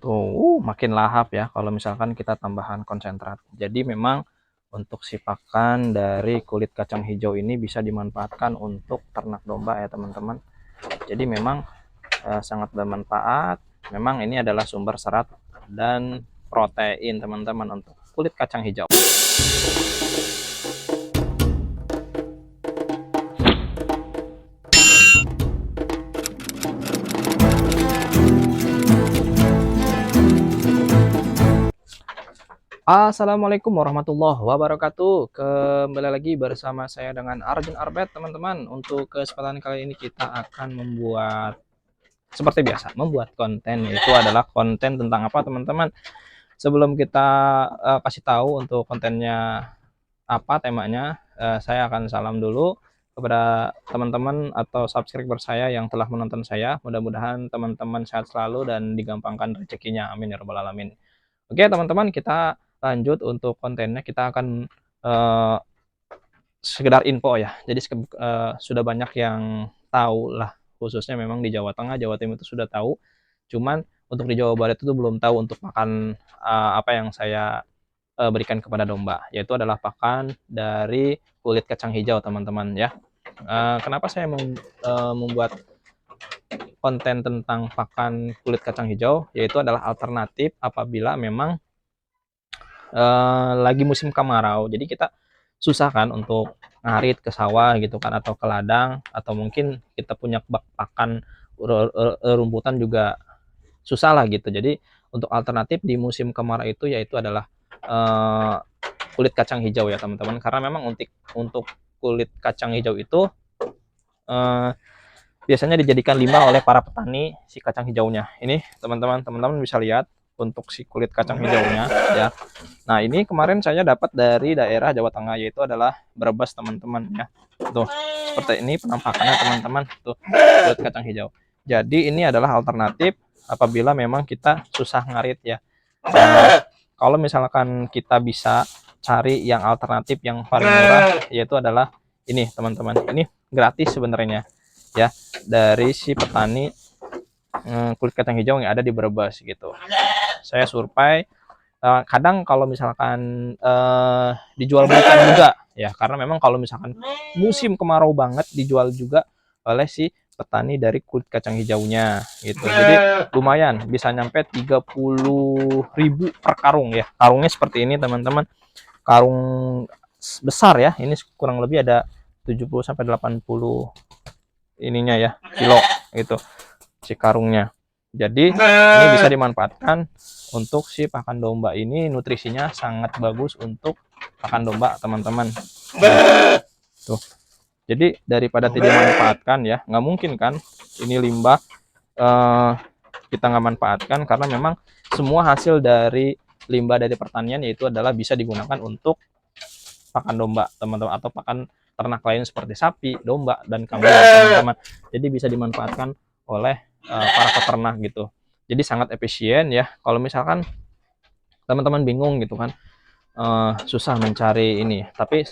Tuh, makin lahap ya kalau misalkan kita tambahan konsentrat. Jadi memang untuk si pakan dari kulit kacang hijau ini bisa dimanfaatkan untuk ternak domba ya teman-teman. Jadi memang sangat bermanfaat. Memang ini adalah sumber serat dan protein teman-teman untuk kulit kacang hijau. Assalamualaikum warahmatullahi wabarakatuh. Kembali lagi bersama saya dengan Arjun Arbet, teman-teman. Untuk kesempatan kali ini kita akan membuat seperti biasa, membuat konten. Itu adalah konten tentang apa, teman-teman? Sebelum kita kasih tahu untuk kontennya apa temanya, saya akan salam dulu kepada teman-teman atau subscriber saya yang telah menonton saya. Mudah-mudahan teman-teman sehat selalu dan digampangkan rezekinya. Amin ya rabbal alamin. Oke teman-teman, kita lanjut untuk kontennya. Kita akan sekedar info ya. Jadi sudah banyak yang tahu lah, khususnya memang di Jawa Tengah, Jawa Timur itu sudah tahu. Cuman untuk di Jawa Barat itu belum tahu untuk pakan apa yang saya berikan kepada domba, yaitu adalah pakan dari kulit kacang hijau teman-teman ya. Kenapa saya membuat konten tentang pakan kulit kacang hijau, yaitu adalah alternatif apabila memang lagi musim kemarau. Jadi kita susah kan untuk ngarit ke sawah gitu kan, atau ke ladang, atau mungkin kita punya bak pakan rumputan juga susah lah gitu. Jadi untuk alternatif di musim kemarau itu yaitu adalah kulit kacang hijau ya teman-teman, karena memang untuk kulit kacang hijau itu biasanya dijadikan limbah oleh para petani si kacang hijaunya. Ini teman-teman bisa lihat untuk si kulit kacang hijaunya ya. Nah ini kemarin saya dapat dari daerah Jawa Tengah, yaitu adalah Brebes teman-teman ya. Tuh seperti ini penampakannya teman-teman, tuh kulit kacang hijau. Jadi ini adalah alternatif apabila memang kita susah ngarit ya. Nah, kalau misalkan kita bisa cari yang alternatif yang paling murah, yaitu adalah ini teman-teman. Ini gratis sebenarnya ya, dari si petani kulit kacang hijau yang ada di Brebes gitu. Saya survei, kadang kalau misalkan dijual belikan juga ya, karena memang kalau misalkan musim kemarau banget dijual juga oleh si petani dari kulit kacang hijaunya gitu. Jadi lumayan bisa nyampe 30.000 per karung ya. Karungnya seperti ini teman-teman, karung besar ya, ini kurang lebih ada 70 sampai 80 ininya ya, kilo gitu si karungnya. Jadi ini bisa dimanfaatkan untuk si pakan domba. Ini nutrisinya sangat bagus untuk pakan domba teman-teman. Tuh. Jadi daripada tidak dimanfaatkan ya, nggak mungkin kan ini limbah kita nggak manfaatkan, karena memang semua hasil dari limbah dari pertanian yaitu adalah bisa digunakan untuk pakan domba teman-teman, atau pakan ternak lain seperti sapi, domba, dan kambing teman-teman. Jadi bisa dimanfaatkan oleh para peternak gitu. Jadi sangat efisien ya. Kalau misalkan teman-teman bingung gitu kan, susah mencari ini, tapi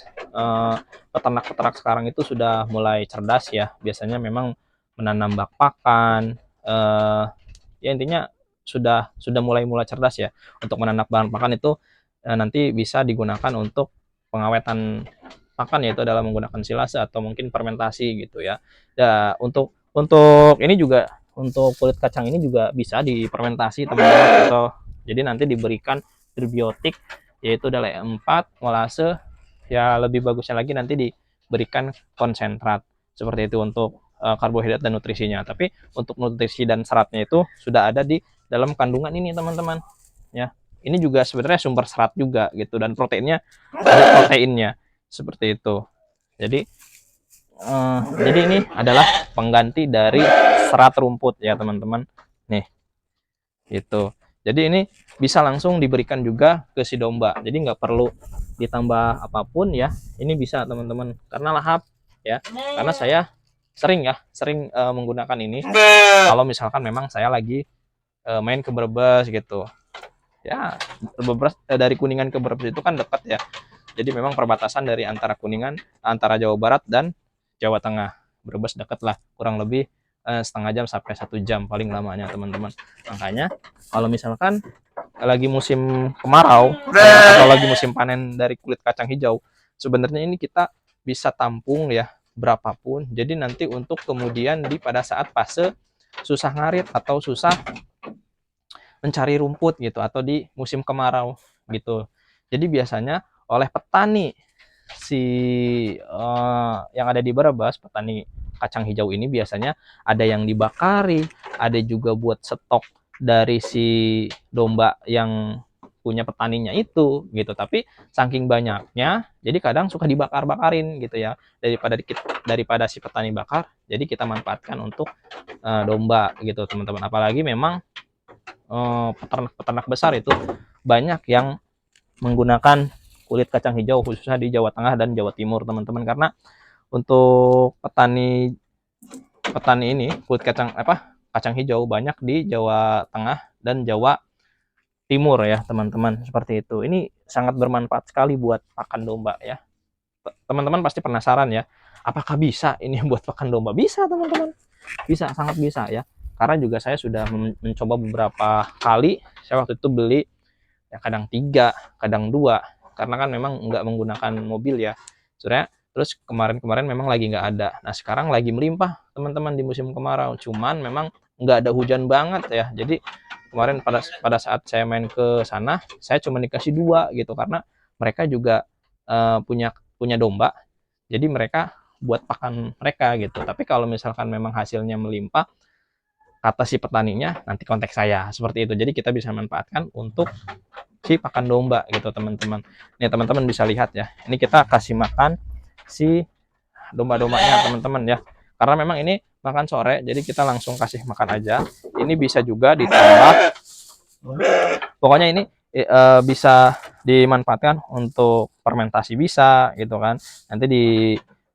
peternak-peternak sekarang itu sudah mulai cerdas ya. Biasanya memang menanam bak pakan, ya intinya sudah mulai cerdas ya untuk menanam bahan pakan itu. Nanti bisa digunakan untuk pengawetan pakan, yaitu adalah menggunakan silase atau mungkin fermentasi gitu ya. Ya untuk ini juga, untuk kulit kacang ini juga bisa difermentasi teman-teman, atau jadi nanti diberikan prebiotik yaitu adalah E4 molase ya. Lebih bagusnya lagi nanti diberikan konsentrat seperti itu untuk karbohidrat dan nutrisinya. Tapi untuk nutrisi dan seratnya itu sudah ada di dalam kandungan ini teman-teman ya. Ini juga sebenarnya sumber serat juga gitu, dan proteinnya ada proteinnya seperti itu. Jadi ini adalah pengganti dari serat rumput ya teman-teman nih itu. Jadi ini bisa langsung diberikan juga ke si domba, jadi nggak perlu ditambah apapun ya. Ini bisa teman-teman, karena lahap ya, karena saya sering menggunakan ini kalau misalkan memang saya lagi main ke Brebes gitu ya. Brebes dari Kuningan ke Brebes itu kan dekat ya, jadi memang perbatasan dari antara Kuningan, antara Jawa Barat dan Jawa Tengah. Brebes dekat lah, kurang lebih setengah jam sampai 1 jam paling lamanya teman-teman. Makanya kalau misalkan lagi musim kemarau atau lagi musim panen dari kulit kacang hijau, sebenarnya ini kita bisa tampung ya berapapun. Jadi nanti untuk kemudian pada saat fase susah ngarit atau susah mencari rumput gitu atau di musim kemarau gitu. Jadi biasanya oleh petani yang ada di Brebes, petani kacang hijau ini biasanya ada yang dibakari, ada juga buat stok dari si domba yang punya petaninya itu gitu. Tapi saking banyaknya jadi kadang suka dibakar-bakarin gitu ya, daripada si petani bakar, jadi kita manfaatkan untuk domba gitu teman-teman. Apalagi memang peternak-peternak besar itu banyak yang menggunakan kulit kacang hijau khususnya di Jawa Tengah dan Jawa Timur teman-teman, karena untuk petani ini kulit kacang hijau banyak di Jawa Tengah dan Jawa Timur ya teman-teman, seperti itu. Ini sangat bermanfaat sekali buat pakan domba ya. Teman-teman pasti penasaran ya, apakah bisa ini buat pakan domba? Bisa teman-teman, bisa, sangat bisa ya. Karena juga saya sudah mencoba beberapa kali. Saya waktu itu beli ya kadang 3, kadang 2, karena kan memang nggak menggunakan mobil ya sebenarnya. Terus kemarin-kemarin memang lagi nggak ada. Nah sekarang lagi melimpah teman-teman di musim kemarau, cuman memang nggak ada hujan banget ya. Jadi kemarin pada saat saya main ke sana, saya cuma dikasih 2 gitu, karena mereka juga punya domba, jadi mereka buat pakan mereka gitu. Tapi kalau misalkan memang hasilnya melimpah, kata si petaninya nanti kontak saya, seperti itu. Jadi kita bisa manfaatkan untuk si pakan domba gitu teman-teman. Nih teman-teman bisa lihat ya, ini kita kasih makan si domba-dombanya teman-teman ya, karena memang ini makan sore, jadi kita langsung kasih makan aja. Ini bisa juga ditambah, pokoknya ini bisa dimanfaatkan untuk fermentasi bisa gitu kan.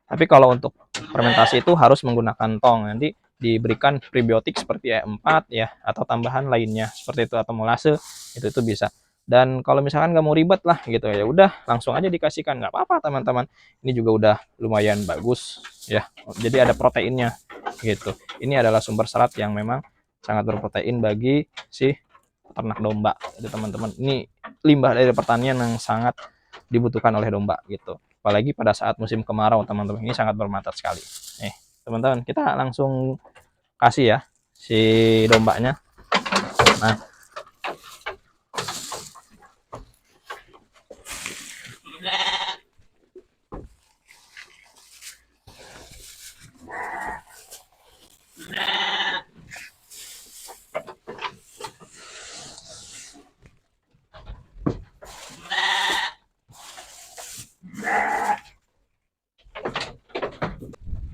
Tapi kalau untuk fermentasi itu harus menggunakan tong, nanti diberikan prebiotik seperti E4 ya, atau tambahan lainnya seperti itu, atau molase, itu bisa. Dan kalau misalkan nggak mau ribet lah gitu ya, udah langsung aja dikasihkan, nggak apa-apa teman-teman. Ini juga udah lumayan bagus ya, jadi ada proteinnya gitu. Ini adalah sumber serat yang memang sangat berprotein bagi si peternak domba itu teman-teman. Ini limbah dari pertanian yang sangat dibutuhkan oleh domba gitu, apalagi pada saat musim kemarau teman-teman. Ini sangat bermanfaat sekali. Nih teman-teman, kita langsung kasih ya si dombanya.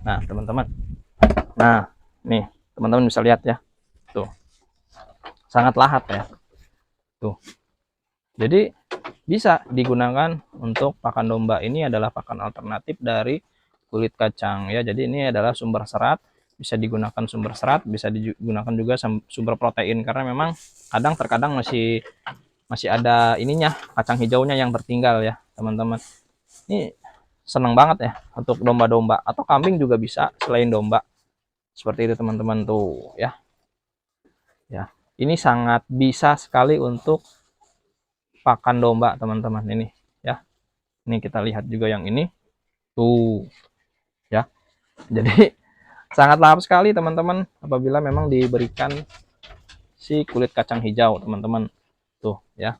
Nah teman-teman, nah nih teman-teman bisa lihat ya, tuh sangat lahap ya tuh. Jadi bisa digunakan untuk pakan domba. Ini adalah pakan alternatif dari kulit kacang ya. Jadi ini adalah sumber serat, bisa digunakan sumber serat, bisa digunakan juga sumber protein, karena memang terkadang masih ada ininya, kacang hijaunya yang tertinggal ya teman-teman. Ini senang banget ya untuk domba-domba atau kambing juga bisa selain domba, seperti itu teman-teman tuh ya. Ini sangat bisa sekali untuk pakan domba teman-teman ini ya. Ini kita lihat juga yang ini tuh ya. Jadi sangat lahap sekali teman-teman apabila memang diberikan si kulit kacang hijau teman-teman tuh ya.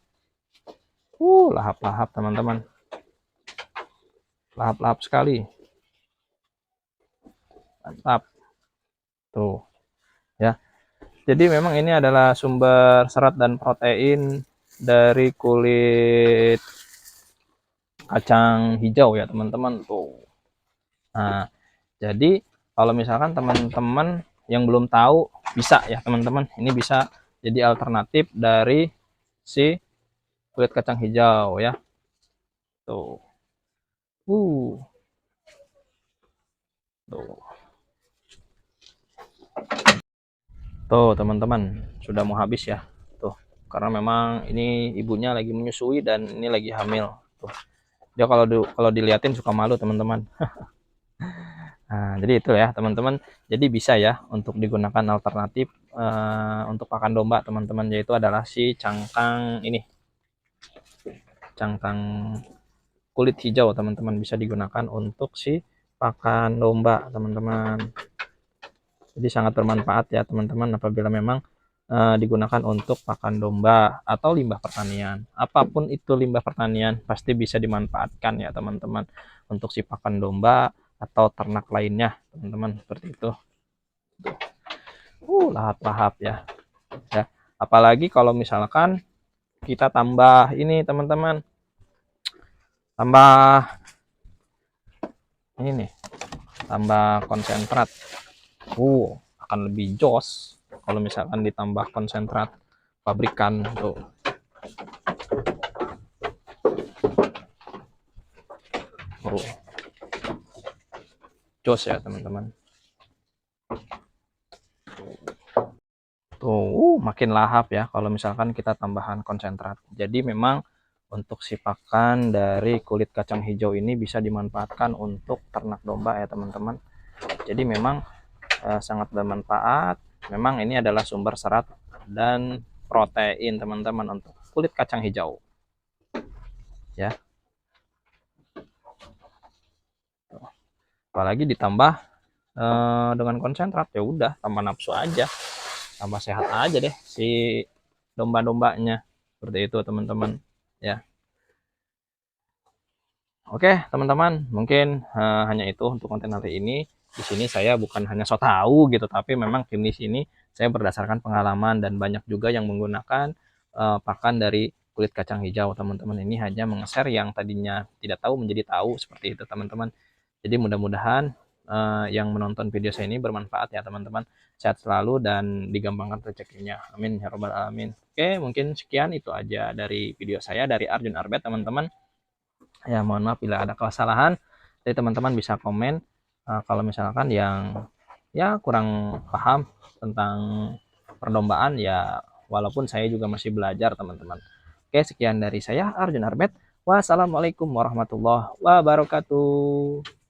Lahap-lahap teman-teman, lahap-lahap sekali, mantap tuh ya. Jadi memang ini adalah sumber serat dan protein dari kulit kacang hijau ya teman-teman tuh. Nah jadi kalau misalkan teman-teman yang belum tahu, bisa ya teman-teman, ini bisa jadi alternatif dari si kulit kacang hijau ya tuh. uh tuh tuh teman-teman, sudah mau habis ya tuh, karena memang ini ibunya lagi menyusui dan ini lagi hamil tuh. Dia kalau diliatin suka malu teman-teman. Nah, jadi itu ya teman-teman. Jadi bisa ya untuk digunakan alternatif untuk pakan domba teman-teman, yaitu adalah si cangkang ini, cangkang kulit hijau teman-teman, bisa digunakan untuk si pakan domba teman-teman. Jadi sangat bermanfaat ya teman-teman apabila memang digunakan untuk pakan domba atau limbah pertanian. Apapun itu limbah pertanian pasti bisa dimanfaatkan ya teman-teman untuk si pakan domba atau ternak lainnya teman-teman, seperti itu. Lahap-lahap ya. Ya. Apalagi kalau misalkan kita tambah ini teman-teman, tambah ini nih, tambah konsentrat. Akan lebih jos kalau misalkan ditambah konsentrat pabrikan tuh. Jos ya teman-teman. Tuh, makin lahap ya kalau misalkan kita tambahan konsentrat. Jadi memang untuk si pakan dari kulit kacang hijau ini bisa dimanfaatkan untuk ternak domba ya teman-teman. Jadi memang sangat bermanfaat. Memang ini adalah sumber serat dan protein teman-teman untuk kulit kacang hijau. Ya. Apalagi ditambah dengan konsentrat, ya udah tambah nafsu aja, tambah sehat aja deh si domba-dombanya, seperti itu teman-teman ya. Oke teman-teman, mungkin hanya itu untuk konten hari ini. Di sini saya bukan hanya so tahu gitu, tapi memang di sini saya berdasarkan pengalaman dan banyak juga yang menggunakan pakan dari kulit kacang hijau teman-teman. Ini hanya meng-share yang tadinya tidak tahu menjadi tahu, seperti itu teman-teman. Jadi mudah-mudahan yang menonton video saya ini bermanfaat ya teman-teman. Sehat selalu dan digampangkan rezekinya. Amin ya robbal alamin. Oke, mungkin sekian itu aja dari video saya dari Arjun Arbet teman-teman. Ya mohon maaf bila ada kesalahan. Jadi teman-teman bisa komen kalau misalkan yang ya kurang paham tentang perlombaan ya, walaupun saya juga masih belajar teman-teman. Oke, sekian dari saya Arjun Arbet. Wassalamualaikum warahmatullahi wabarakatuh.